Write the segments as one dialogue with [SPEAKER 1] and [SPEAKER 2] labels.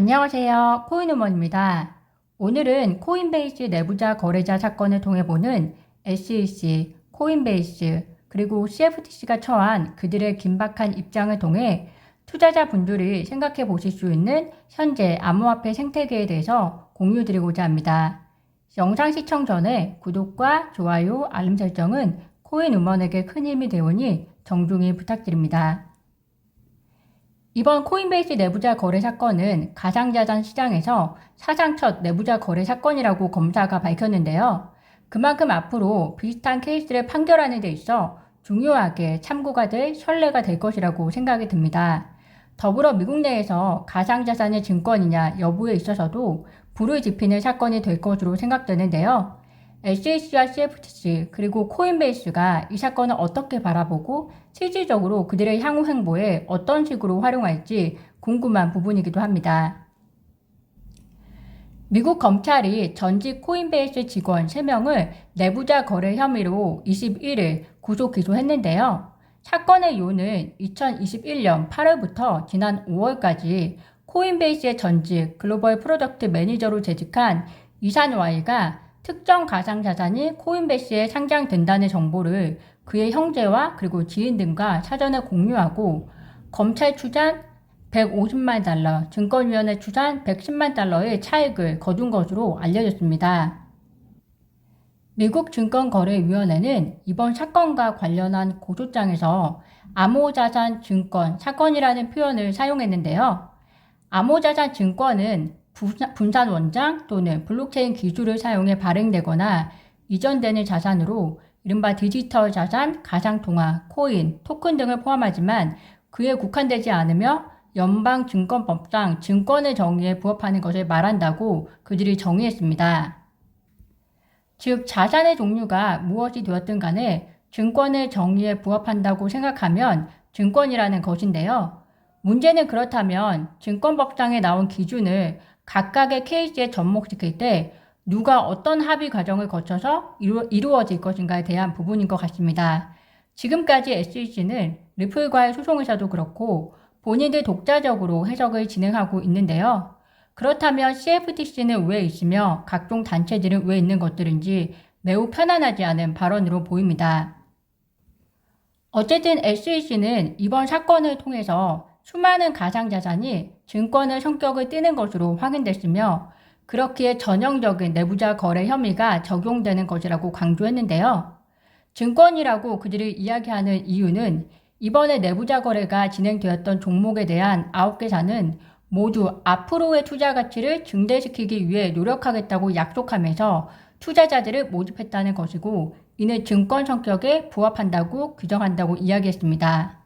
[SPEAKER 1] 안녕하세요. 코인우먼입니다. 오늘은 코인베이스 내부자 거래자 사건을 통해 보는 SEC, 코인베이스, 그리고 CFTC가 처한 그들의 긴박한 입장을 통해 투자자분들이 생각해 보실 수 있는 현재 암호화폐 생태계에 대해서 공유드리고자 합니다. 영상 시청 전에 구독과 좋아요, 알림 설정은 코인우먼에게 큰 힘이 되오니 정중히 부탁드립니다. 이번 코인베이스 내부자 거래 사건은 가상자산 시장에서 사상 첫 내부자 거래 사건이라고 검사가 밝혔는데요. 그만큼 앞으로 비슷한 케이스를 판결하는 데 있어 중요하게 참고가 될 선례가 될 것이라고 생각이 듭니다. 더불어 미국 내에서 가상자산의 증권이냐 여부에 있어서도 불을 지피는 사건이 될 것으로 생각되는데요. SEC와 CFTC 그리고 코인베이스가 이 사건을 어떻게 바라보고 실질적으로 그들의 향후 행보에 어떤 식으로 활용할지 궁금한 부분이기도 합니다. 미국 검찰이 전직 코인베이스 직원 3명을 내부자 거래 혐의로 21일 구속 기소했는데요. 사건의 요는 2021년 8월부터 지난 5월까지 코인베이스의 전직 글로벌 프로덕트 매니저로 재직한 이산 Y가 특정 가상자산이 코인베이스에 상장된다는 정보를 그의 형제와 그리고 지인 등과 사전에 공유하고 검찰 추산 150만 달러, 증권위원회 추산 110만 달러의 차익을 거둔 것으로 알려졌습니다. 미국 증권거래위원회는 이번 사건과 관련한 고소장에서 암호자산 증권 사건이라는 표현을 사용했는데요. 암호자산 증권은 분산 원장 또는 블록체인 기술을 사용해 발행되거나 이전되는 자산으로 이른바 디지털 자산, 가상통화, 코인, 토큰 등을 포함하지만 그에 국한되지 않으며 연방증권법상 증권의 정의에 부합하는 것을 말한다고 그들이 정의했습니다. 즉 자산의 종류가 무엇이 되었든 간에 증권의 정의에 부합한다고 생각하면 증권이라는 것인데요. 문제는 그렇다면 증권법상에 나온 기준을 각각의 케이스에 접목시킬 때 누가 어떤 합의 과정을 거쳐서 이루어질 것인가에 대한 부분인 것 같습니다. 지금까지 SEC는 리플과의 소송에서도 그렇고 본인들 독자적으로 해석을 진행하고 있는데요. 그렇다면 CFTC는 왜 있으며 각종 단체들은 왜 있는 것들인지 매우 편안하지 않은 발언으로 보입니다. 어쨌든 SEC는 이번 사건을 통해서 수많은 가상자산이 증권의 성격을 띠는 것으로 확인됐으며 그렇기에 전형적인 내부자 거래 혐의가 적용되는 것이라고 강조했는데요. 증권이라고 그들이 이야기하는 이유는 이번에 내부자 거래가 진행되었던 종목에 대한 9개사는 모두 앞으로의 투자 가치를 증대시키기 위해 노력하겠다고 약속하면서 투자자들을 모집했다는 것이고 이는 증권 성격에 부합한다고 규정한다고 이야기했습니다.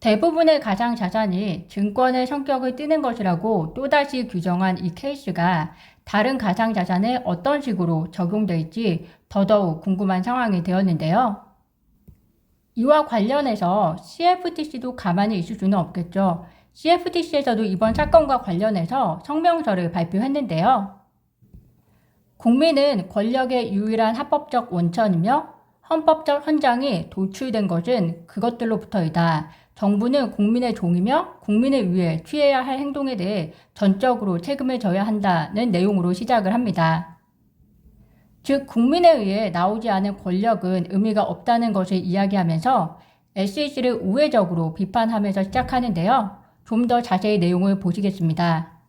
[SPEAKER 1] 대부분의 가상자산이 증권의 성격을 띠는 것이라고 또다시 규정한 이 케이스가 다른 가상자산에 어떤 식으로 적용될지 더더욱 궁금한 상황이 되었는데요. 이와 관련해서 CFTC도 가만히 있을 수는 없겠죠. CFTC에서도 이번 사건과 관련해서 성명서를 발표했는데요. 국민은 권력의 유일한 합법적 원천이며 헌법적 헌장이 도출된 것은 그것들로부터이다. 정부는 국민의 종이며 국민을 위해 취해야 할 행동에 대해 전적으로 책임을 져야 한다는 내용으로 시작을 합니다. 즉 국민에 의해 나오지 않은 권력은 의미가 없다는 것을 이야기하면서 SEC를 우회적으로 비판하면서 시작하는데요. 좀 더 자세히 내용을 보시겠습니다.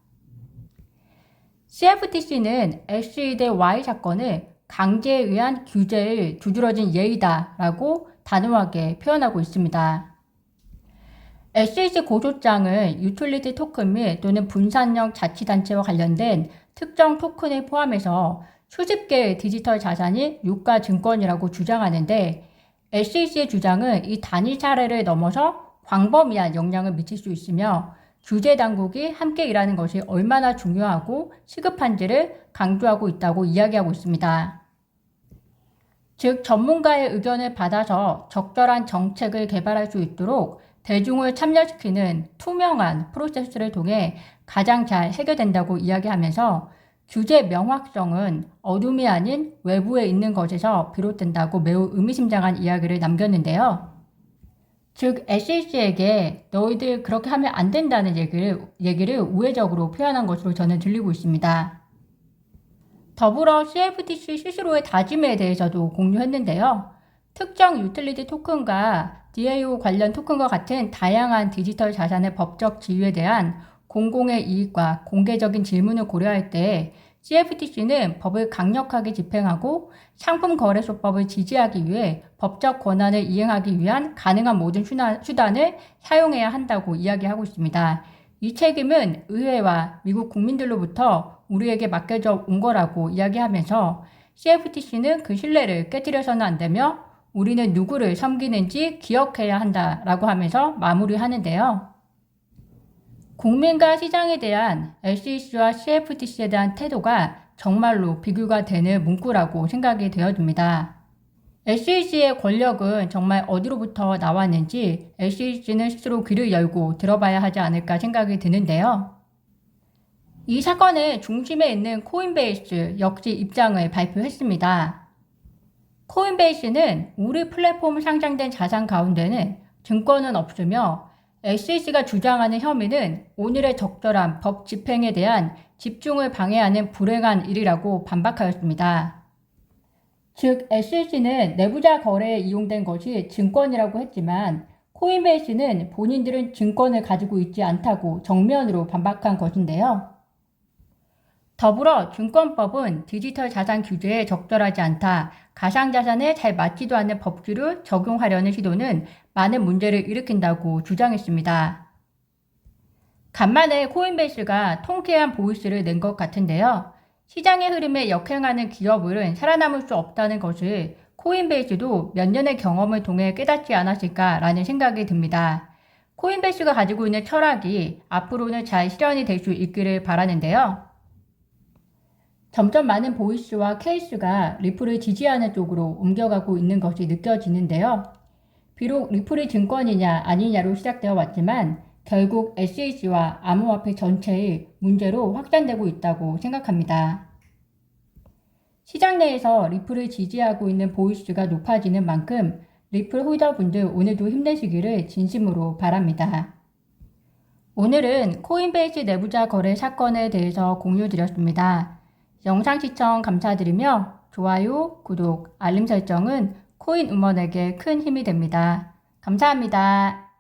[SPEAKER 1] CFTC는 SE 대 Y 사건을 강제에 의한 규제의 두드러진 예의다 라고 단호하게 표현하고 있습니다. SEC 고소장은 유틸리티 토큰 및 또는 분산형 자치단체와 관련된 특정 토큰을 포함해서 수십 개의 디지털 자산이 유가 증권이라고 주장하는데 SEC의 주장은 이 단위 사례를 넘어서 광범위한 영향을 미칠 수 있으며 규제 당국이 함께 일하는 것이 얼마나 중요하고 시급한지를 강조하고 있다고 이야기하고 있습니다. 즉 전문가의 의견을 받아서 적절한 정책을 개발할 수 있도록 대중을 참여시키는 투명한 프로세스를 통해 가장 잘 해결된다고 이야기하면서 규제 명확성은 어둠이 아닌 외부에 있는 것에서 비롯된다고 매우 의미심장한 이야기를 남겼는데요. 즉 SEC에게 너희들 그렇게 하면 안 된다는 얘기를 우회적으로 표현한 것으로 저는 들리고 있습니다. 더불어 CFTC 스스로의 다짐에 대해서도 공유했는데요. 특정 유틸리티 토큰과 DAO 관련 토큰과 같은 다양한 디지털 자산의 법적 지위에 대한 공공의 이익과 공개적인 질문을 고려할 때 CFTC는 법을 강력하게 집행하고 상품거래소법을 지지하기 위해 법적 권한을 이행하기 위한 가능한 모든 수단을 사용해야 한다고 이야기하고 있습니다. 이 책임은 의회와 미국 국민들로부터 우리에게 맡겨져 온 거라고 이야기하면서 CFTC는 그 신뢰를 깨뜨려서는 안 되며 우리는 누구를 섬기는지 기억해야 한다라고 하면서 마무리하는데요. 국민과 시장에 대한 SEC와 CFTC에 대한 태도가 정말로 비교가 되는 문구라고 생각이 되어집니다. SEC의 권력은 정말 어디로부터 나왔는지 SEC는 스스로 귀를 열고 들어봐야 하지 않을까 생각이 드는데요. 이 사건의 중심에 있는 코인베이스 역시 입장을 발표했습니다. 코인베이스는 우리 플랫폼 상장된 자산 가운데는 증권은 없으며 SEC가 주장하는 혐의는 오늘의 적절한 법 집행에 대한 집중을 방해하는 불행한 일이라고 반박하였습니다. 즉 SEC는 내부자 거래에 이용된 것이 증권이라고 했지만 코인베이스는 본인들은 증권을 가지고 있지 않다고 정면으로 반박한 것인데요. 더불어 증권법은 디지털 자산 규제에 적절하지 않다, 가상자산에 잘 맞지도 않는 법규를 적용하려는 시도는 많은 문제를 일으킨다고 주장했습니다. 간만에 코인베이스가 통쾌한 보이스를 낸 것 같은데요. 시장의 흐름에 역행하는 기업은 살아남을 수 없다는 것을 코인베이스도 몇 년의 경험을 통해 깨닫지 않았을까라는 생각이 듭니다. 코인베이스가 가지고 있는 철학이 앞으로는 잘 실현이 될 수 있기를 바라는데요. 점점 많은 보이스와 케이스가 리플을 지지하는 쪽으로 옮겨가고 있는 것이 느껴지는데요. 비록 리플이 증권이냐 아니냐로 시작되어 왔지만 결국 SEC와 암호화폐 전체의 문제로 확산되고 있다고 생각합니다. 시장 내에서 리플을 지지하고 있는 보이스가 높아지는 만큼 리플 홀더분들 오늘도 힘내시기를 진심으로 바랍니다. 오늘은 코인베이스 내부자 거래 사건에 대해서 공유드렸습니다. 영상 시청 감사드리며 좋아요, 구독, 알림 설정은 코인 우먼에게 큰 힘이 됩니다. 감사합니다.